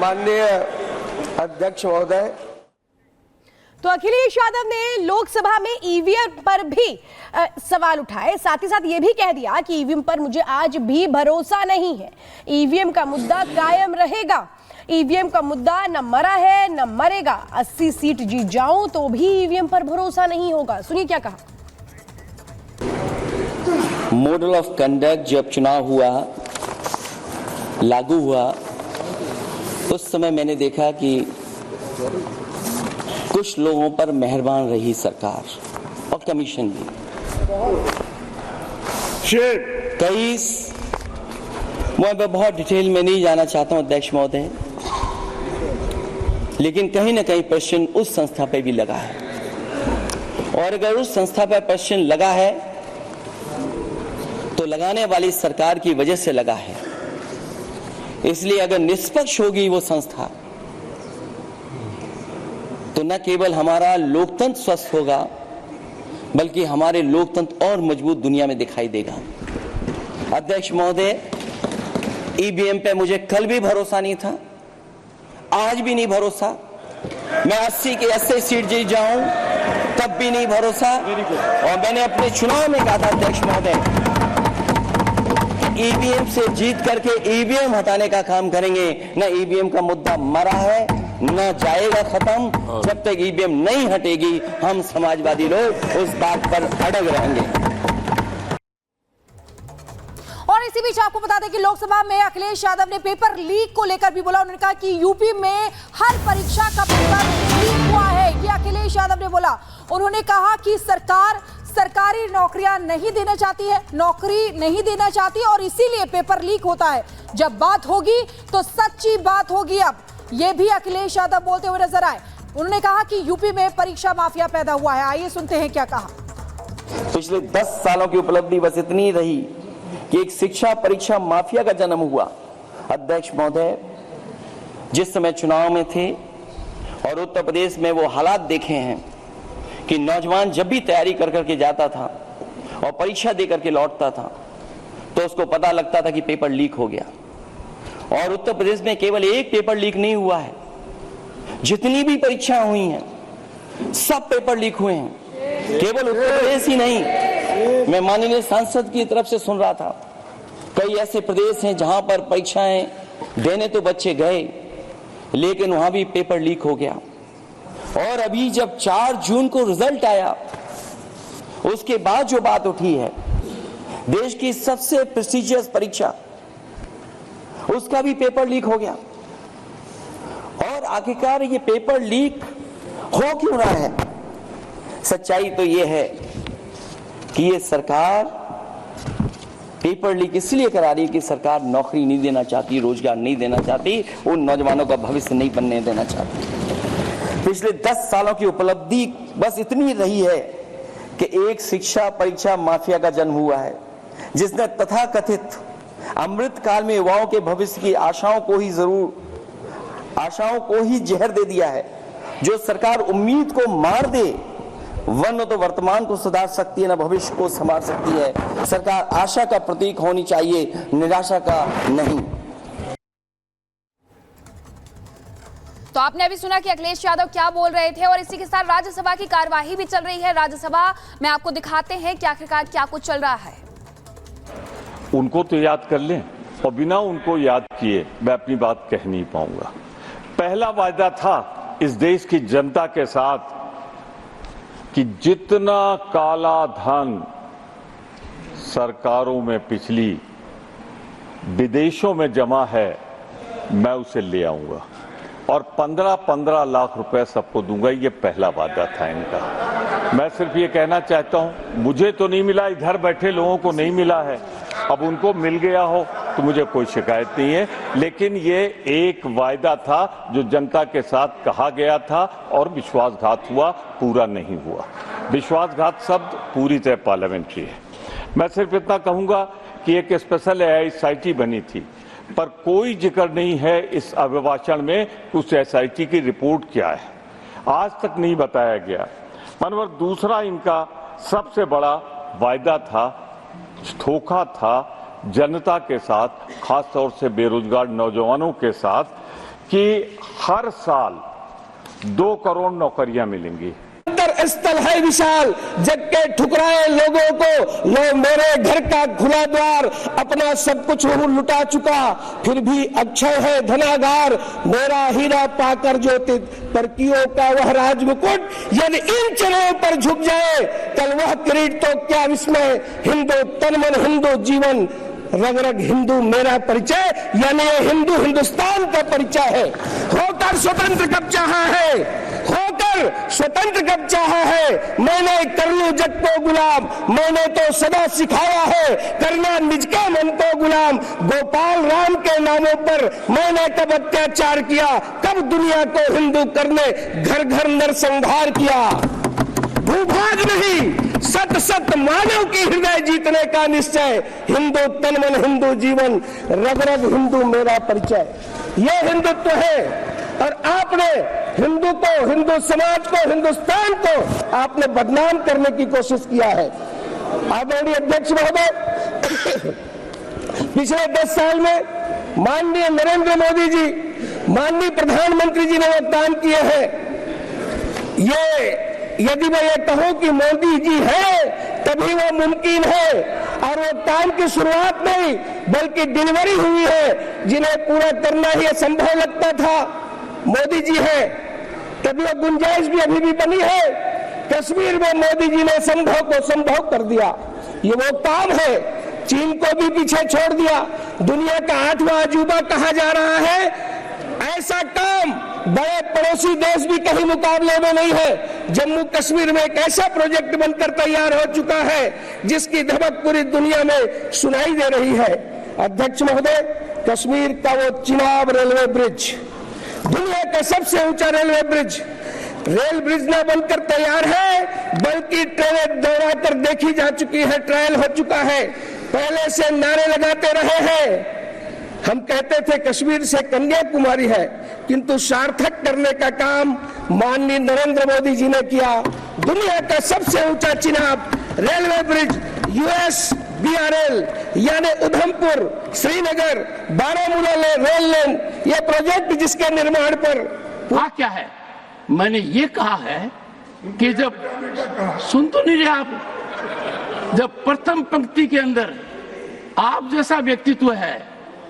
माननीय अध्यक्ष महोदय, तो अखिलेश यादव ने लोकसभा में ईवीएम पर भी सवाल उठाए। साथ ही साथ ये भी कह दिया कि ईवीएम पर मुझे आज भी भरोसा नहीं है, ईवीएम का मुद्दा कायम रहेगा, ईवीएम का मुद्दा न मरा है न मरेगा, 80 सीट जीत जाऊं तो भी ईवीएम पर भरोसा नहीं होगा। सुनिए क्या कहा। मॉडल ऑफ कंडक्ट जब चुनाव हुआ, लागू हुआ, उस समय मैंने देखा कि कुछ लोगों पर मेहरबान रही सरकार और कमीशन भी। कई मैं बहुत डिटेल में नहीं जाना चाहता हूं अध्यक्ष महोदय, लेकिन कहीं ना कहीं प्रश्न उस संस्था पे भी लगा है, और अगर उस संस्था पर प्रश्न लगा है तो लगाने वाली सरकार की वजह से लगा है। इसलिए अगर निष्पक्ष होगी वो संस्था तो न केवल हमारा लोकतंत्र स्वस्थ होगा, बल्कि हमारे लोकतंत्र और मजबूत दुनिया में दिखाई देगा। अध्यक्ष महोदय, ईवीएम पे मुझे कल भी भरोसा नहीं था, आज भी नहीं भरोसा। मैं 80 की 80 सीट जीत जाऊं तब भी नहीं भरोसा। और मैंने अपने चुनाव में कहा था अध्यक्ष महोदय, ईवीएम से जीत करके ईवीएम हटाने का काम करेंगे। न ईवीएम का मुद्दा मरा है न जाएगा खत्म। जब तक ईवीएम नहीं हटेगी हम समाजवादी लोग उस बात पर अड़ग रहेंगे। और इसी बीच आपको बता दें कि लोकसभा में अखिलेश यादव ने पेपर लीक को लेकर भी बोला। उन्होंने कहा कि यूपी में हर परीक्षा का पेपर लीक हुआ है, ये अखिलेश यादव ने बोला। उन्होंने कहा कि सरकार सरकारी नौकरियां नहीं देना चाहती है, नौकरी नहीं देना चाहती और इसीलिए पेपर लीक होता है। जब बात होगी तो सच्ची बात होगी। अब ये भी अखिलेश यादव बोलते हुए नजर आए। उन्होंने कहा कि यूपी में परीक्षा माफिया पैदा हुआ है। आइए सुनते हैं क्या कहा। पिछले 10 सालों की उपलब्धि बस इतनी रही कि एक शिक्षा परीक्षा माफिया का जन्म हुआ। अध्यक्ष महोदय, जिस समय चुनाव में थे और उत्तर प्रदेश में वो हालात देखे हैं कि नौजवान जब भी तैयारी कर करके जाता था और परीक्षा दे करके लौटता था तो उसको पता लगता था कि पेपर लीक हो गया। और उत्तर प्रदेश में केवल एक पेपर लीक नहीं हुआ है, जितनी भी परीक्षाएं हुई हैं सब पेपर लीक हुए हैं। केवल उत्तर प्रदेश ही नहीं, मैं माननीय सांसद की तरफ से सुन रहा था, कई ऐसे प्रदेश हैं जहां पर परीक्षाएं देने तो बच्चे गए लेकिन वहां भी पेपर लीक हो गया। और अभी जब 4 जून को रिजल्ट आया उसके बाद जो बात उठी है, देश की सबसे प्रेस्टिजियस परीक्षा, उसका भी पेपर लीक हो गया। और आखिरकार ये पेपर लीक हो क्यों रहा है? सच्चाई तो ये है कि ये सरकार पेपर लीक इसलिए करा रही है कि सरकार नौकरी नहीं देना चाहती, रोजगार नहीं देना चाहती, उन नौजवानों का भविष्य नहीं बनने देना चाहती। पिछले 10 सालों की उपलब्धि बस इतनी रही है कि एक शिक्षा परीक्षा माफिया का जन्म हुआ है, जिसने तथाकथित अमृत काल में युवाओं के भविष्य की आशाओं को ही जहर दे दिया है। जो सरकार उम्मीद को मार दे, वरना तो वर्तमान को सुधार सकती है न भविष्य को संभाल सकती है। सरकार आशा का प्रतीक होनी चाहिए, निराशा का नहीं। तो आपने अभी सुना कि अखिलेश यादव क्या बोल रहे थे। और इसी के साथ राज्यसभा की कार्यवाही भी चल रही है। राज्यसभा में आपको दिखाते हैं कि आखिरकार क्या कुछ चल रहा है। उनको तो याद कर लें, और बिना उनको याद किए मैं अपनी बात कह नहीं पाऊंगा। पहला वायदा था इस देश की जनता के साथ कि जितना काला धन सरकारों में पिछली विदेशों में जमा है मैं उसे ले आऊंगा और 15-15 लाख रुपए सबको दूंगा। ये पहला वादा था इनका। मैं सिर्फ ये कहना चाहता हूं, मुझे तो नहीं मिला, इधर बैठे लोगों को नहीं मिला है, अब उनको मिल गया हो तो मुझे कोई शिकायत नहीं है। लेकिन ये एक वायदा था जो जनता के साथ कहा गया था और विश्वासघात हुआ, पूरा नहीं हुआ। विश्वासघात शब्द पूरी तरह पार्लियामेंट्री है। मैं सिर्फ इतना कहूंगा कि एक स्पेशल SIT बनी थी, पर कोई जिक्र नहीं है इस अभिभाषण में उस SIT की रिपोर्ट क्या है, आज तक नहीं बताया गया। मनोहर, दूसरा इनका सबसे बड़ा वायदा था, धोखा था जनता के साथ, खासतौर से बेरोजगार नौजवानों के साथ, कि हर साल 2 करोड़ नौकरियां मिलेंगी। स्थल है विशाल, जग के ठुकराए लोगों को लो मेरे घर का खुला द्वार, अपना सब कुछ हूँ लुटा चुका, फिर भी अक्षय है धनागार, मेरा हीरा पाकर ज्योतित परकियों का वह राज मुकुट, यदि इन चरणों पर झुक जाए कल वह किरीट तो क्या विस्मय, हिंदू तन मन हिंदू जीवन रग रग हिंदू मेरा परिचय, यानी ये हिंदू हिंदुस्तान का परिचय है। होकर स्वतंत्र कब चाहा है, होकर स्वतंत्र कब चाहा है, मैंने कर लूं जग को गुलाम, मैंने तो सदा सिखाया है करना निज के मन को गुलाम, गोपाल राम के नामों पर मैंने कब अत्याचार किया, कब दुनिया को हिंदू करने घर घर नरसंहार किया। भूभाग नहीं सत सत मानव की हृदय जीतने का निश्चय, हिंदू तन मन हिंदू जीवन रग रग हिंदू मेरा परिचय, ये हिंदुत्व है। और आपने हिंदू को, हिंदू समाज को, हिंदुस्तान को आपने बदनाम करने की कोशिश किया है। आदरणीय अध्यक्ष महोदय, पिछले 10 साल में माननीय नरेंद्र मोदी जी, माननीय प्रधानमंत्री जी ने वो काम किए हैं। ये यदि मैं ये कहूं कि मोदी जी है तभी वो मुमकिन है, और वो काम की शुरुआत नहीं बल्कि डिलीवरी हुई है, जिन्हें पूरा करना ही असंभव लगता था मोदी जी है, तभी वो गुंजाइश भी अभी भी बनी है। कश्मीर में मोदी जी ने संभव को संभव कर दिया, ये वो काम है। चीन को भी पीछे छोड़ दिया, दुनिया का 8वां अजूबा कहा जा रहा है। ऐसा काम बड़े पड़ोसी देश भी कहीं मुकाबले में नहीं है। जम्मू कश्मीर में एक ऐसा प्रोजेक्ट बनकर तैयार हो चुका है जिसकी धमक पूरी दुनिया में सुनाई दे रही है। अध्यक्ष महोदय, कश्मीर का वो चिनाब रेलवे ब्रिज, दुनिया का सबसे ऊंचा रेल ब्रिज न बनकर तैयार है बल्कि ट्रेनें दौड़ा कर देखी जा चुकी है, ट्रायल हो चुका है। पहले से नारे लगाते रहे हैं, हम कहते थे कश्मीर से कन्याकुमारी है, किंतु सार्थक करने का काम माननीय नरेंद्र मोदी जी ने किया। दुनिया का सबसे ऊंचा चिनाब रेलवे ब्रिज USBRL यानी उधमपुर श्रीनगर बारामूला रेल लाइन, ये प्रोजेक्ट जिसके निर्माण पर क्या है, मैंने ये कहा है कि जब सुन तो नहीं रहे आप, जब प्रथम पंक्ति के अंदर आप जैसा व्यक्तित्व है